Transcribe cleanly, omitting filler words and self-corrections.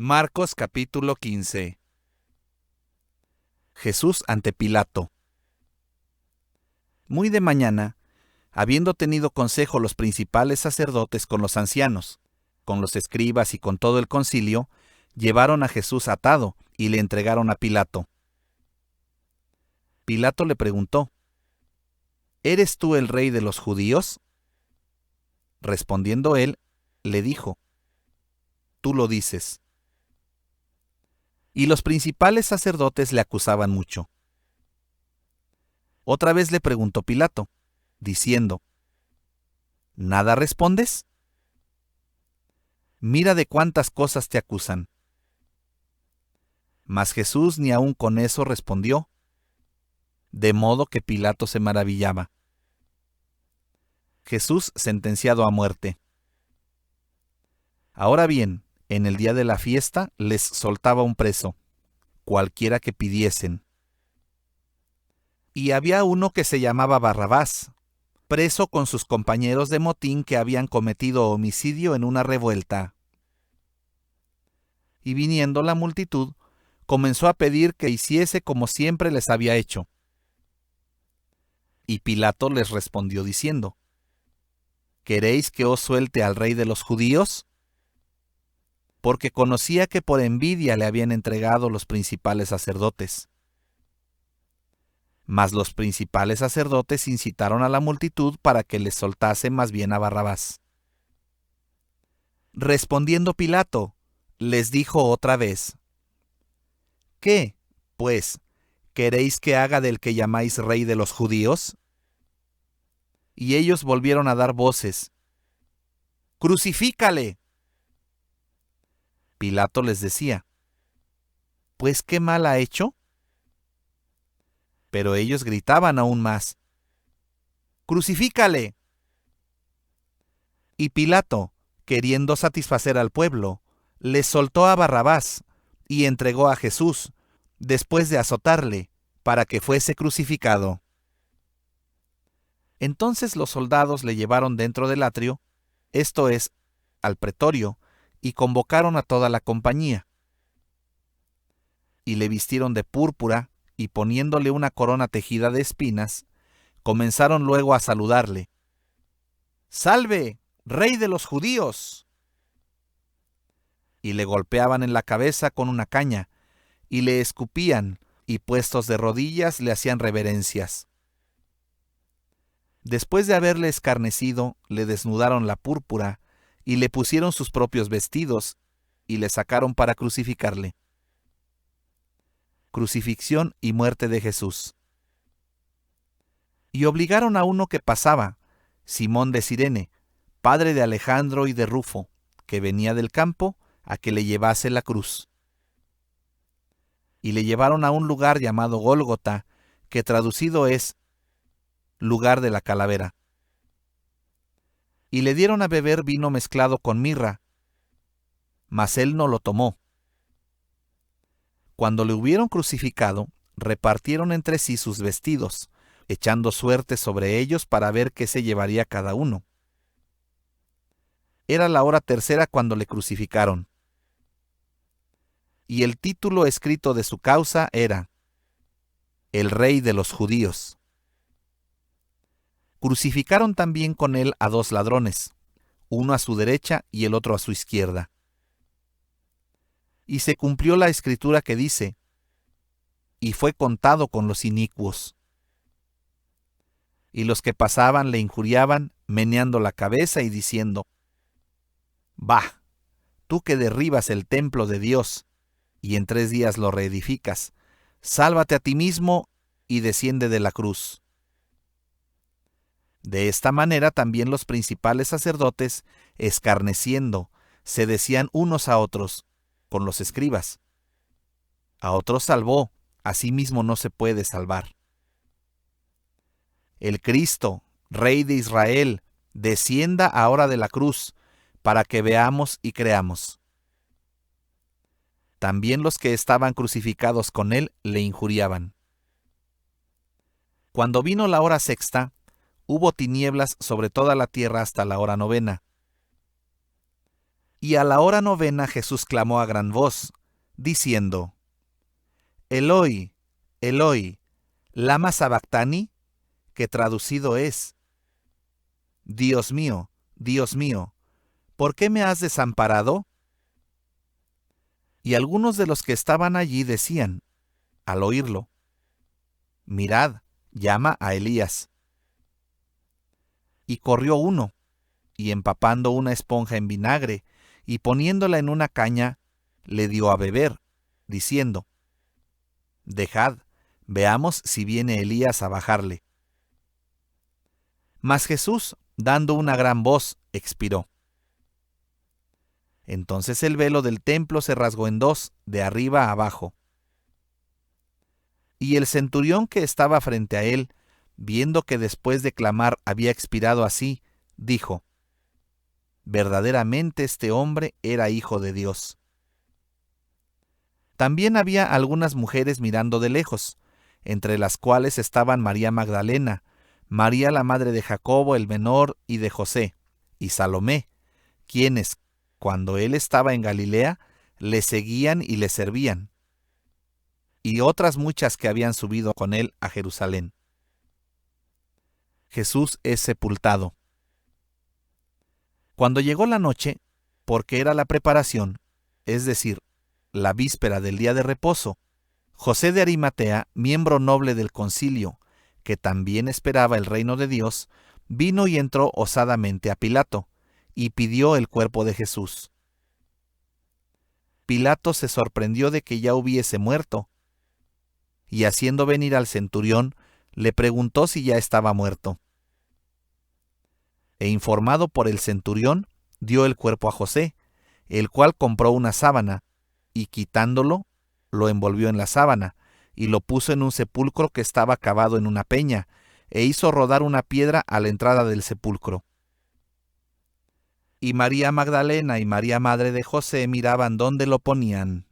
Marcos capítulo 15. Jesús ante Pilato. Muy de mañana, habiendo tenido consejo los principales sacerdotes con los ancianos, con los escribas y con todo el concilio, llevaron a Jesús atado y le entregaron a Pilato. Pilato le preguntó: ¿Eres tú el rey de los judíos? Respondiendo él, le dijo: Tú lo dices. Y los principales sacerdotes le acusaban mucho. Otra vez le preguntó Pilato, diciendo: ¿Nada respondes? Mira de cuántas cosas te acusan. Mas Jesús ni aun con eso respondió, de modo que Pilato se maravillaba. Jesús sentenciado a muerte. Ahora bien, en el día de la fiesta les soltaba un preso, cualquiera que pidiesen. Y había uno que se llamaba Barrabás, preso con sus compañeros de motín que habían cometido homicidio en una revuelta. Y viniendo la multitud, comenzó a pedir que hiciese como siempre les había hecho. Y Pilato les respondió diciendo: ¿Queréis que os suelte al rey de los judíos? Porque conocía que por envidia le habían entregado los principales sacerdotes. Mas los principales sacerdotes incitaron a la multitud para que les soltase más bien a Barrabás. Respondiendo Pilato, les dijo otra vez: ¿Qué, pues, queréis que haga del que llamáis rey de los judíos? Y ellos volvieron a dar voces: ¡Crucifícale! Pilato les decía: ¿Pues qué mal ha hecho? Pero ellos gritaban aún más: ¡Crucifícale! Y Pilato, queriendo satisfacer al pueblo, les soltó a Barrabás y entregó a Jesús, después de azotarle, para que fuese crucificado. Entonces los soldados le llevaron dentro del atrio, esto es, al pretorio, y convocaron a toda la compañía. Y le vistieron de púrpura, y poniéndole una corona tejida de espinas, comenzaron luego a saludarle: ¡Salve, rey de los judíos! Y le golpeaban en la cabeza con una caña, y le escupían, y puestos de rodillas le hacían reverencias. Después de haberle escarnecido, le desnudaron la púrpura, y le pusieron sus propios vestidos, y le sacaron para crucificarle. Crucifixión y muerte de Jesús. Y obligaron a uno que pasaba, Simón de Cirene, padre de Alejandro y de Rufo, que venía del campo, a que le llevase la cruz. Y le llevaron a un lugar llamado Gólgota, que traducido es lugar de la calavera. Y le dieron a beber vino mezclado con mirra, mas él no lo tomó. Cuando le hubieron crucificado, repartieron entre sí sus vestidos, echando suerte sobre ellos para ver qué se llevaría cada uno. Era la hora tercera cuando le crucificaron. Y el título escrito de su causa era: El Rey de los Judíos. Crucificaron también con él a dos ladrones, uno a su derecha y el otro a su izquierda. Y se cumplió la escritura que dice: Y fue contado con los inicuos. Y los que pasaban le injuriaban, meneando la cabeza y diciendo: Bah, tú que derribas el templo de Dios, y en 3 días lo reedificas, sálvate a ti mismo y desciende de la cruz. De esta manera también los principales sacerdotes, escarneciendo, se decían unos a otros, con los escribas: A otros salvó, a sí mismo no se puede salvar. El Cristo, Rey de Israel, descienda ahora de la cruz, para que veamos y creamos. También los que estaban crucificados con él le injuriaban. Cuando vino la hora sexta, hubo tinieblas sobre toda la tierra hasta la hora novena. Y a la hora novena Jesús clamó a gran voz, diciendo: Eloi, Eloi, lama sabactani, que traducido es: Dios mío, ¿por qué me has desamparado? Y algunos de los que estaban allí decían, al oírlo: Mirad, llama a Elías. Y corrió uno, y empapando una esponja en vinagre, y poniéndola en una caña, le dio a beber, diciendo: Dejad, veamos si viene Elías a bajarle. Mas Jesús, dando una gran voz, expiró. Entonces el velo del templo se rasgó en dos, de arriba a abajo. Y el centurión que estaba frente a él, viendo que después de clamar había expirado así, dijo: Verdaderamente este hombre era hijo de Dios. También había algunas mujeres mirando de lejos, entre las cuales estaban María Magdalena, María la madre de Jacobo el menor y de José, y Salomé, quienes, cuando él estaba en Galilea, le seguían y le servían, y otras muchas que habían subido con él a Jerusalén. Jesús es sepultado. Cuando llegó la noche, porque era la preparación, es decir, la víspera del día de reposo, José de Arimatea, miembro noble del concilio, que también esperaba el reino de Dios, vino y entró osadamente a Pilato, y pidió el cuerpo de Jesús. Pilato se sorprendió de que ya hubiese muerto, y haciendo venir al centurión, le preguntó si ya estaba muerto. E informado por el centurión, dio el cuerpo a José, el cual compró una sábana, y quitándolo, lo envolvió en la sábana, y lo puso en un sepulcro que estaba cavado en una peña, e hizo rodar una piedra a la entrada del sepulcro. Y María Magdalena y María madre de José miraban dónde lo ponían.